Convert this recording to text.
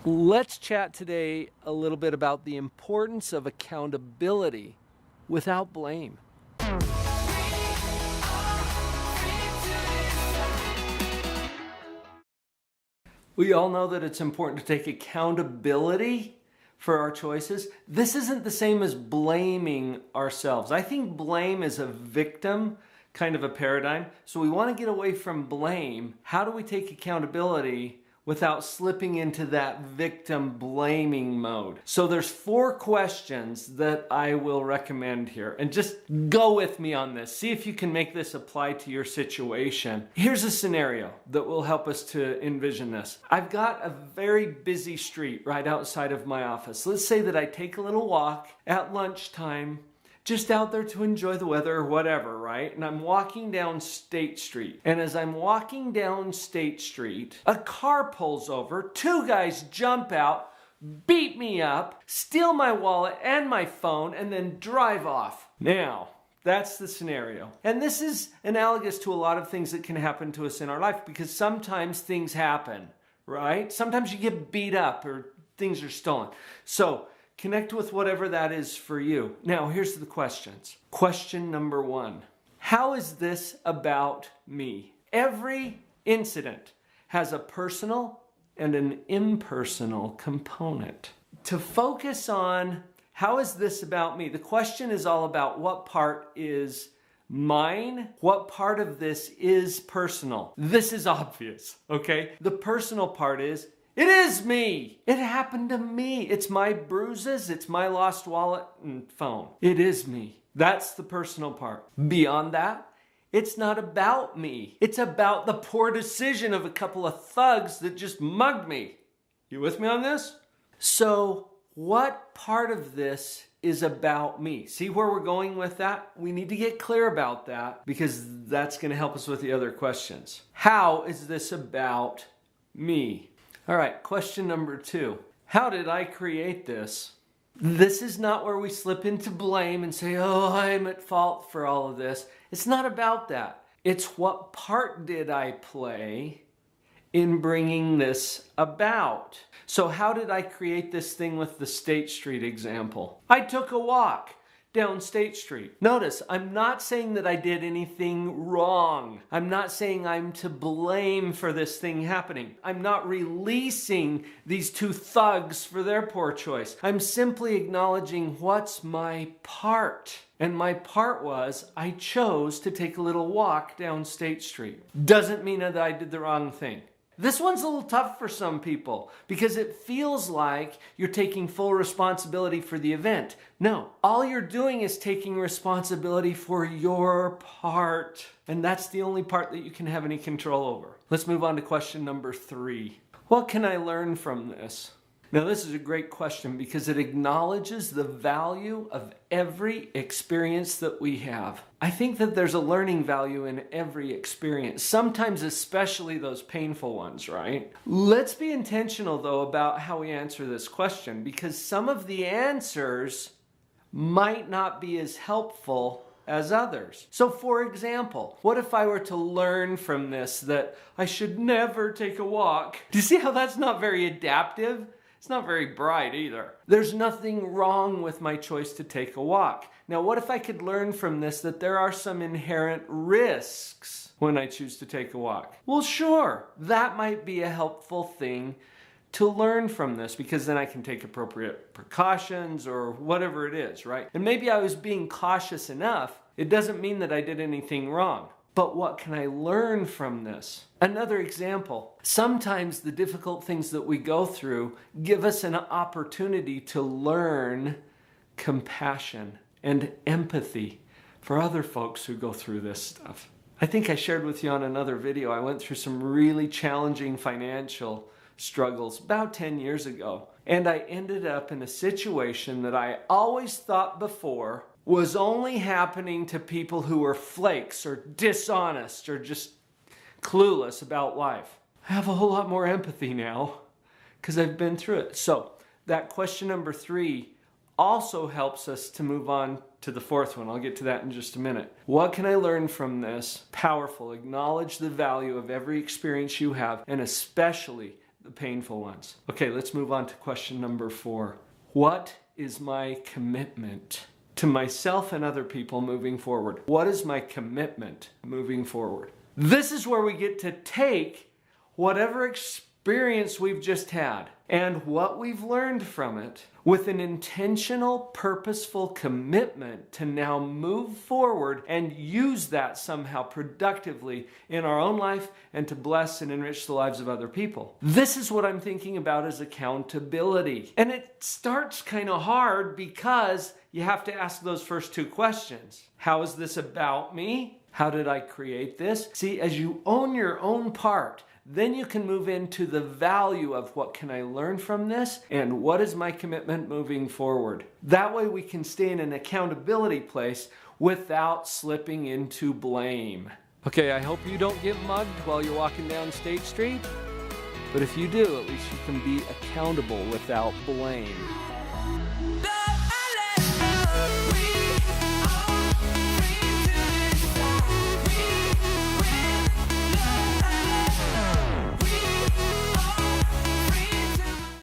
Let's chat today a little bit about the importance of accountability without blame. We all know that it's important to take accountability for our choices. This isn't the same as blaming ourselves. I think blame is a victim kind of a paradigm. So we want to get away from blame. How do we take accountability without slipping into that victim blaming mode? So there's 4 questions that I will recommend here, and just go with me on this. See if you can make this apply to your situation. Here's a scenario that will help us to envision this. I've got a very busy street right outside of my office. Let's say that I take a little walk at lunchtime, just out there to enjoy the weather or whatever, right? And I'm walking down State Street. And as I'm walking down State Street, a car pulls over, 2 guys jump out, beat me up, steal my wallet and my phone, and then drive off. Now, that's the scenario. And this is analogous to a lot of things that can happen to us in our life, because sometimes things happen, right? Sometimes you get beat up or things are stolen. So, connect with whatever that is for you. Now, here's the questions. Question number 1. How is this about me? Every incident has a personal and an impersonal component. To focus on how is this about me, the question is all about what part is mine, what part of this is personal. This is obvious, okay? The personal part is, it is me. It happened to me. It's my bruises. It's my lost wallet and phone. It is me. That's the personal part. Beyond that, it's not about me. It's about the poor decision of a couple of thugs that just mugged me. You with me on this? So, what part of this is about me? See where we're going with that? We need to get clear about that, because that's going to help us with the other questions. How is this about me? All right, question number 2. How did I create this? This is not where we slip into blame and say, oh, I'm at fault for all of this. It's not about that. It's what part did I play in bringing this about? So how did I create this thing with the State Street example? I took a walk down State Street. Notice, I'm not saying that I did anything wrong. I'm not saying I'm to blame for this thing happening. I'm not releasing these 2 thugs for their poor choice. I'm simply acknowledging what's my part. And my part was I chose to take a little walk down State Street. Doesn't mean that I did the wrong thing. This one's a little tough for some people because it feels like you're taking full responsibility for the event. No, all you're doing is taking responsibility for your part. And that's the only part that you can have any control over. Let's move on to question number 3. What can I learn from this? Now, this is a great question because it acknowledges the value of every experience that we have. I think that there's a learning value in every experience, sometimes especially those painful ones, right? Let's be intentional, though, about how we answer this question, because some of the answers might not be as helpful as others. So, for example, what if I were to learn from this that I should never take a walk? Do you see how that's not very adaptive? It's not very bright either. There's nothing wrong with my choice to take a walk. Now, what if I could learn from this that there are some inherent risks when I choose to take a walk? Well, sure, that might be a helpful thing to learn from this, because then I can take appropriate precautions or whatever it is, right? And maybe I was being cautious enough. It doesn't mean that I did anything wrong. But what can I learn from this? Another example, sometimes the difficult things that we go through give us an opportunity to learn compassion and empathy for other folks who go through this stuff. I think I shared with you on another video, I went through some really challenging financial struggles about 10 years ago. And I ended up in a situation that I always thought before was only happening to people who were flakes or dishonest or just clueless about life. I have a whole lot more empathy now because I've been through it. So that question number 3 also helps us to move on to the 4th one. I'll get to that in just a minute. What can I learn from this? Powerful. Acknowledge the value of every experience you have, and especially the painful ones. Okay, let's move on to question number 4. What is my commitment to myself and other people moving forward? What is my commitment moving forward? This is where we get to take whatever experience we've just had and what we've learned from it with an intentional, purposeful commitment to now move forward and use that somehow productively in our own life and to bless and enrich the lives of other people. This is what I'm thinking about as accountability. And it starts kind of hard because you have to ask those first 2 questions. How is this about me? How did I create this? See, as you own your own part, then you can move into the value of what can I learn from this and what is my commitment moving forward. That way we can stay in an accountability place without slipping into blame. Okay, I hope you don't get mugged while you're walking down State Street, but if you do, at least you can be accountable without blame.